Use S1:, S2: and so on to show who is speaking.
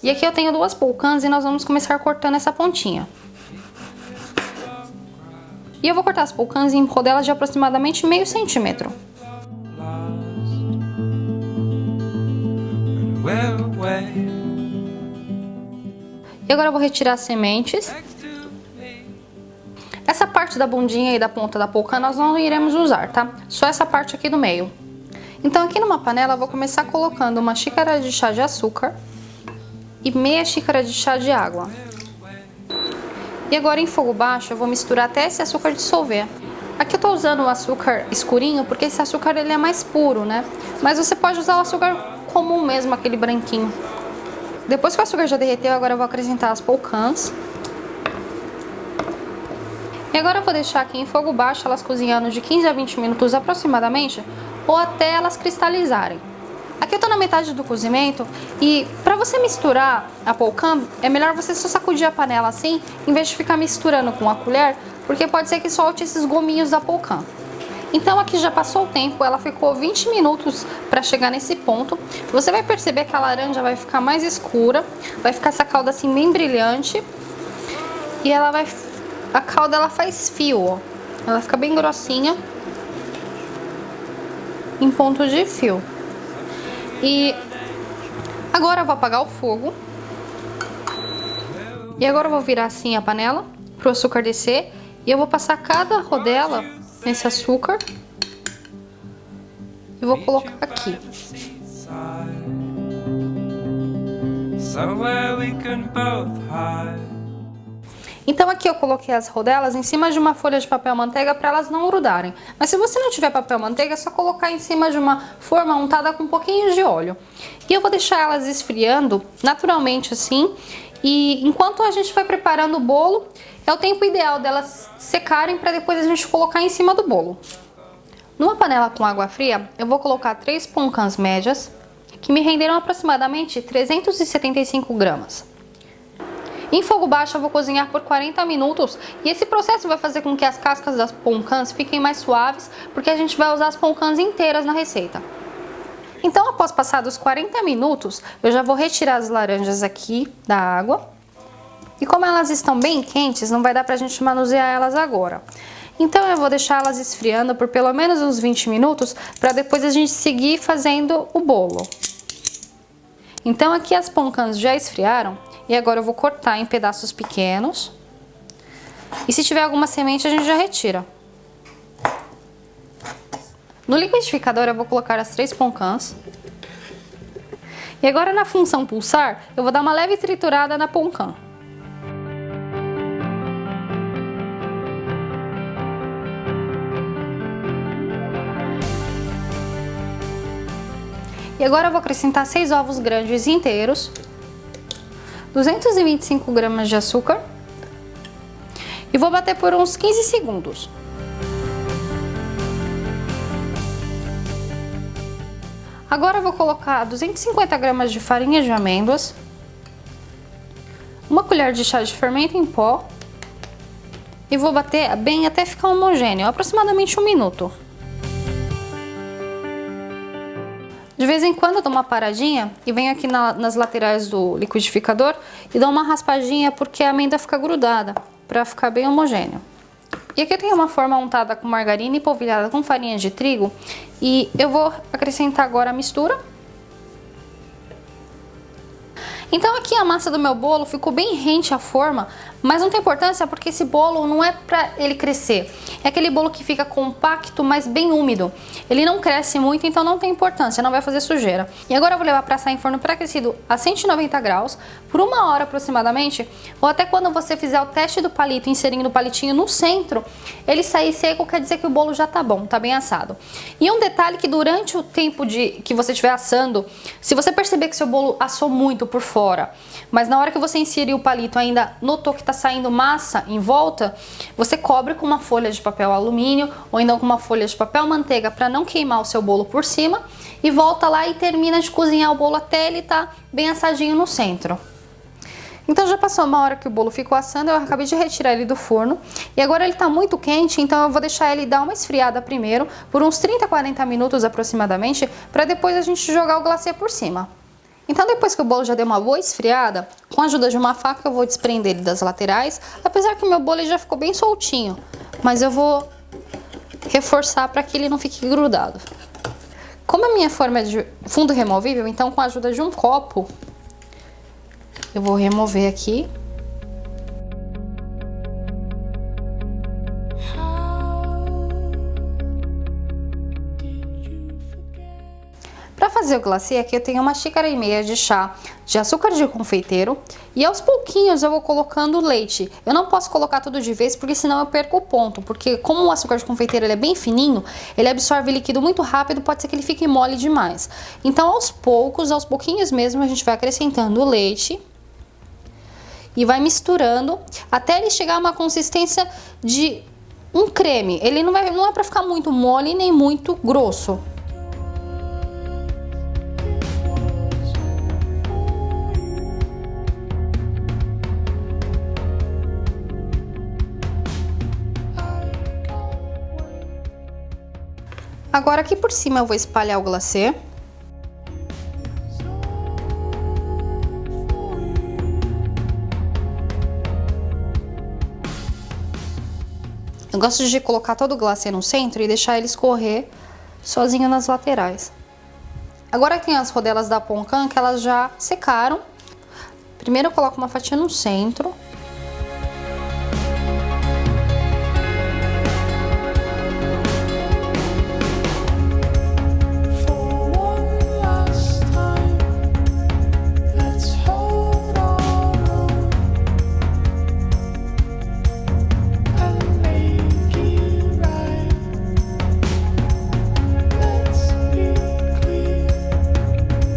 S1: E aqui eu tenho duas polcãs e nós vamos começar cortando essa pontinha. E eu vou cortar as polcãs em rodelas de aproximadamente meio centímetro. E agora eu vou retirar as sementes. Essa parte da bundinha e da ponta da polcã nós não iremos usar, tá? Só essa parte aqui do meio. Então aqui numa panela eu vou começar colocando uma xícara de chá de açúcar e meia xícara de chá de água. E agora em fogo baixo eu vou misturar até esse açúcar dissolver. Aqui eu tô usando o açúcar escurinho porque esse açúcar ele é mais puro, né? Mas você pode usar o açúcar comum mesmo, aquele branquinho. Depois que o açúcar já derreteu, agora eu vou acrescentar as polcãs. E agora eu vou deixar aqui em fogo baixo elas cozinhando de 15 a 20 minutos aproximadamente, ou até elas cristalizarem. Aqui eu tô na metade do cozimento e para você misturar a polcã, é melhor você só sacudir a panela assim, em vez de ficar misturando com a colher, porque pode ser que solte esses gominhos da polcã. Então aqui já passou o tempo, ela ficou 20 minutos para chegar nesse ponto. Você vai perceber que a laranja vai ficar mais escura, vai ficar essa calda assim bem brilhante e a calda ela faz fio, ó. Ela fica bem grossinha em ponto de fio. E agora eu vou apagar o fogo. E agora eu vou virar assim a panela para o açúcar descer. E eu vou passar cada rodela nesse açúcar. E vou colocar aqui. Então aqui eu coloquei as rodelas em cima de uma folha de papel manteiga para elas não grudarem. Mas se você não tiver papel manteiga, é só colocar em cima de uma forma untada com um pouquinho de óleo. E eu vou deixar elas esfriando naturalmente assim. E enquanto a gente vai preparando o bolo, é o tempo ideal delas secarem para depois a gente colocar em cima do bolo. Numa panela com água fria, eu vou colocar 3 polcãs médias, que me renderam aproximadamente 375 gramas. Em fogo baixo eu vou cozinhar por 40 minutos e esse processo vai fazer com que as cascas das polcãs fiquem mais suaves, porque a gente vai usar as polcãs inteiras na receita. Então após passados 40 minutos, eu já vou retirar as laranjas aqui da água. E como elas estão bem quentes, não vai dar pra gente manusear elas agora. Então eu vou deixar elas esfriando por pelo menos uns 20 minutos, para depois a gente seguir fazendo o bolo. Então aqui as polcãs já esfriaram. E agora eu vou cortar em pedaços pequenos. E se tiver alguma semente, a gente já retira. No liquidificador eu vou colocar as 3 polcãs. E agora na função pulsar, eu vou dar uma leve triturada na polcã. E agora eu vou acrescentar 6 ovos grandes inteiros. 225 gramas de açúcar e vou bater por uns 15 segundos. Agora eu vou colocar 250 gramas de farinha de amêndoas, uma colher de chá de fermento em pó e vou bater bem até ficar homogêneo, aproximadamente 1 minuto. De vez em quando eu dou uma paradinha e venho aqui nas laterais do liquidificador e dou uma raspadinha porque a amêndoa fica grudada, para ficar bem homogêneo. E aqui eu tenho uma forma untada com margarina e polvilhada com farinha de trigo e eu vou acrescentar agora a mistura. Então aqui a massa do meu bolo ficou bem rente à forma, mas não tem importância porque esse bolo não é para ele crescer. É aquele bolo que fica compacto, mas bem úmido. Ele não cresce muito, então não tem importância, não vai fazer sujeira. E agora eu vou levar para assar em forno pré-aquecido a 190 graus, por 1 hora aproximadamente, ou até quando você fizer o teste do palito, inserindo o palitinho no centro, ele sair seco, quer dizer que o bolo já tá bom, tá bem assado. E um detalhe que durante o tempo que você estiver assando, se você perceber que seu bolo assou muito por fora, mas na hora que você inserir o palito ainda notou que tá saindo massa em volta, você cobre com uma folha de papel alumínio ou então com uma folha de papel manteiga para não queimar o seu bolo por cima e volta lá e termina de cozinhar o bolo até ele tá bem assadinho no centro. Então já passou 1 hora que o bolo ficou assando, eu acabei de retirar ele do forno e agora ele tá muito quente, então eu vou deixar ele dar uma esfriada primeiro por uns 30 a 40 minutos aproximadamente, para depois a gente jogar o glacê por cima. Então depois que o bolo já deu uma boa esfriada, com a ajuda de uma faca eu vou desprender ele das laterais, apesar que o meu bolo já ficou bem soltinho, mas eu vou reforçar para que ele não fique grudado. Como a minha forma é de fundo removível, então com a ajuda de um copo, eu vou remover aqui. Para fazer o glacê aqui eu tenho 1,5 xícaras de chá de açúcar de confeiteiro e aos pouquinhos eu vou colocando leite. Eu não posso colocar tudo de vez porque senão eu perco o ponto, porque como o açúcar de confeiteiro ele é bem fininho, ele absorve líquido muito rápido, pode ser que ele fique mole demais. Então aos pouquinhos mesmo a gente vai acrescentando o leite e vai misturando até ele chegar a uma consistência de um creme. Ele não é para ficar muito mole nem muito grosso. Agora aqui por cima eu vou espalhar o glacê. Eu gosto de colocar todo o glacê no centro e deixar ele escorrer sozinho nas laterais. Agora tem as rodelas da Poncan que elas já secaram. Primeiro eu coloco uma fatia no centro.